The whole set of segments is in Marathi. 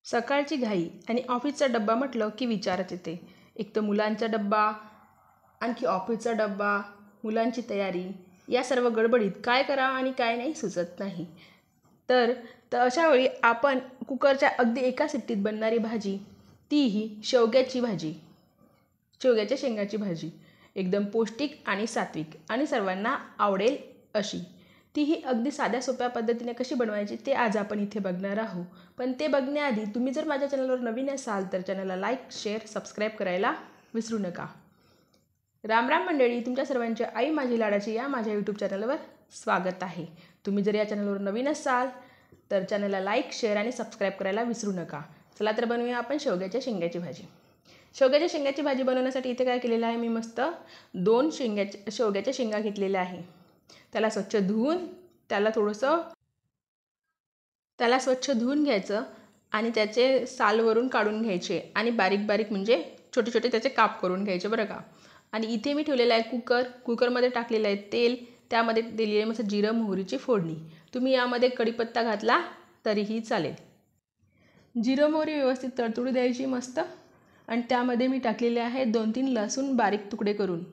सकाळची घाई आणि ऑफिसचा डब्बा म्हटलं की विचारच येते. एक तर मुलांचा डब्बा, आणखी ऑफिसचा डब्बा, मुलांची तयारी, या सर्व गडबडीत काय करावं आणि काय नाही सुचत नाही. तर तर अशा वेळी आपण कुकरच्या अगदी एका शिट्टीत बनणारी भाजी, तीही शेवग्याची भाजी, शेवग्याच्या शेंगाची भाजी, एकदम पौष्टिक आणि सात्विक आणि सर्वांना आवडेल अशी, तीही अगदी साध्या सोप्या पद्धतीने कशी बनवायची ते आज आपण इथे बघणार आहोत. पण ते बघण्याआधी तुम्ही जर माझ्या चॅनलवर नवीन असाल तर चॅनलला लाईक, शेअर, सबस्क्राईब करायला विसरू नका. राम राम मंडळी, तुमच्या सर्वांच्या आई माझी लाडाची या माझ्या यूट्यूब चॅनलवर स्वागत आहे. तुम्ही जर या चॅनलवर नवीन असाल तर चॅनलला लाईक, शेअर आणि सबस्क्राईब करायला विसरू नका. चला तर बनवूया आपण शेवग्याच्या शेंगाची भाजी. शेवग्याच्या शेंगाची भाजी बनवण्यासाठी इथे काय केलेलं आहे, मी मस्त 2 शेवग्याच्या शेंगा घेतलेल्या आहे. त्याला स्वच्छ धुवून त्याला स्वच्छ धुवून घ्यायचं आणि त्याचे सालवरून काढून घ्यायचे आणि बारीक बारीक म्हणजे छोटे छोटे त्याचे काप करून घ्यायचे बरं का. आणि इथे मी ठेवलेलं आहे कुकरमध्ये टाकलेलं आहे तेल, त्यामध्ये दिलेली आहे मस्त जिरं मोहरीची फोडणी. तुम्ही यामध्ये कढीपत्ता घातला तरीही चालेल. जिरं मोहरी व्यवस्थित तडतडू द्यायची मस्त. आणि त्यामध्ये मी टाकलेले आहे 2-3 लसूण बारीक तुकडे करून.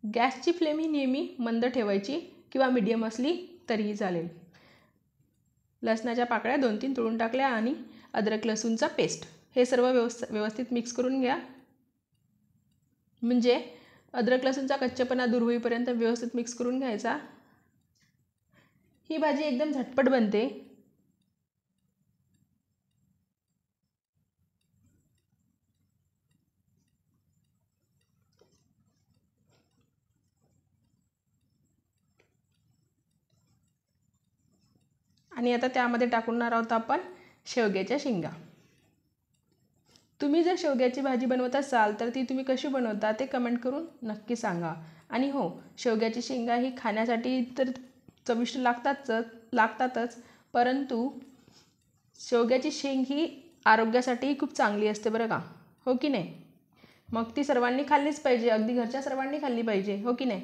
गॅसची फ्लेम ही नेहमी मंद ठेवायची किंवा मीडियम असली तरीही चालेल. लसणाच्या पाकळ्या 2-3 तोडून टाकल्या आणि अद्रक लसूणचा पेस्ट हे सर्व व्यवस्थित मिक्स करून घ्या. म्हणजे अद्रक लसूणचा कच्चेपणा दूर होईपर्यंत व्यवस्थित मिक्स करून घ्यायचा. ही भाजी एकदम झटपट बनते. आणि आता त्यामध्ये टाकणार आहोत आपण शेवग्याच्या शेंगा. तुम्ही जर शेवग्याची भाजी बनवत असाल तर ती तुम्ही कशी बनवता ते कमेंट करून नक्की सांगा. आणि हो, शेवग्याची शेंगा ही खाण्यासाठी तर चविष्ट लागतातच, परंतु शेवग्याची शेंग ही आरोग्यासाठी खूप चांगली असते बरं का, हो की नाही. मग ती सर्वांनी खाल्लीच पाहिजे, अगदी घरच्या सर्वांनी खाल्ली पाहिजे, हो की नाही.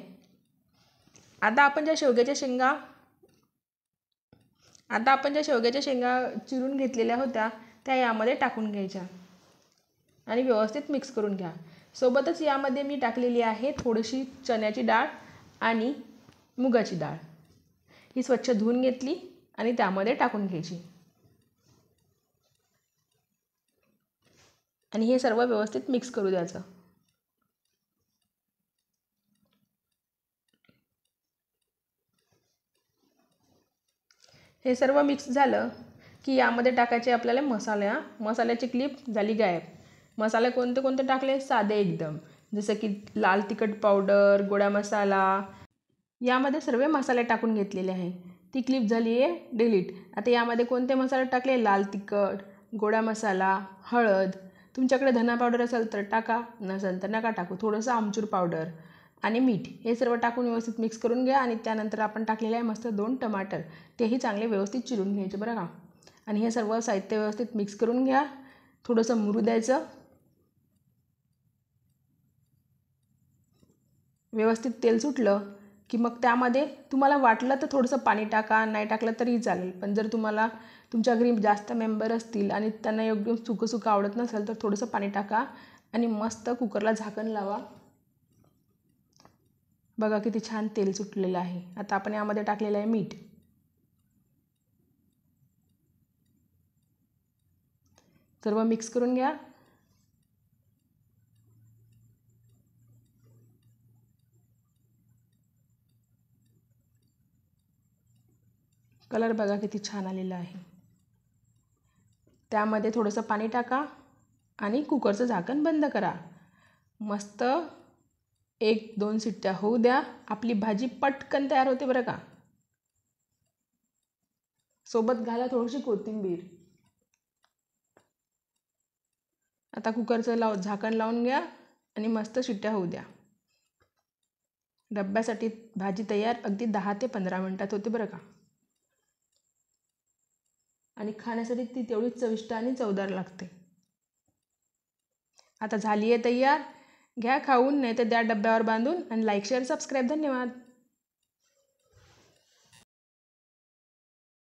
आता आपण ज्या शेवग्याच्या शेंगा चिरून घेतलेल्या होत्या त्या यामध्ये टाकून घ्यायच्या आणि व्यवस्थित मिक्स करून घ्या. सोबतच यामध्ये मी टाकलेली आहे थोडीशी चण्याची डाळ आणि मुगाची डाळ. ही स्वच्छ धुवून घेतली आणि त्यामध्ये टाकून घ्यायची आणि हे सर्व व्यवस्थित मिक्स करू द्यायचं. हे सर्व मिक्स झालं की यामध्ये टाकायचे आपल्याला मसाल्याची क्लिप झाली गायब. मसाले कोणते कोणते टाकले, साधे एकदम, जसं की लाल तिखट पावडर, गोडा मसाला, यामध्ये सर्व मसाले टाकून घेतलेले आहे. ती क्लिप झाली आहे डिलीट. आता यामध्ये कोणते मसाले टाकले, लाल तिखट, गोडा मसाला, हळद, तुमच्याकडे धना पावडर असेल तर टाका, नसेल तर नका टाकू, थोडंसं आमचूर पावडर आणि मीठ हे सर्व टाकून व्यवस्थित मिक्स करून घ्या. आणि त्यानंतर आपण टाकलेले आहे मस्त 2 टमाटर, तेही चांगले व्यवस्थित चिरून घ्यायचे बरं का. आणि हे सर्व साहित्य व्यवस्थित मिक्स करून घ्या, थोडंसं मुरू द्यायचं. व्यवस्थित तेल सुटलं की मग त्यामध्ये तुम्हाला वाटलं तर थोडंसं पाणी टाका, नाही टाकलं तरीही चालेल. पण जर तुम्हाला तुमच्या घरी जास्त मेंबर असतील आणि त्यांना योग्य सुकं आवडत नसेल तर थोडंसं पाणी टाका आणि मस्त कुकरला झाकण लावा. बघा किती छान तेल सुटलेलं आहे. आता आपण यामध्ये टाकलेलं आहे मीठ. सर्व मिक्स करून घ्या. कलर बघा किती छान आलेला आहे. त्यामध्ये थोडंसं पाणी टाका आणि कुकरचं झाकण बंद करा. मस्त 1-2 शिट्ट्या होऊ द्या. आपली भाजी पटकन तयार होते बरं का. सोबत घाला थोडीशी कोथिंबीर. आता कुकरचं झाकण लावून घ्या आणि मस्त शिट्ट्या होऊ द्या. डब्यासाठी भाजी तयार अगदी 10 ते 15 मिनिटात होते बरं का. आणि खाण्यासाठी ती तेवढीच चविष्ट आणि चवदार लागते. आता झाली आहे तयार. घ्या खाऊन, नाही तर द्या डब्यावर बांधून. आणि लाईक, शेअर, सबस्क्राईब. धन्यवाद.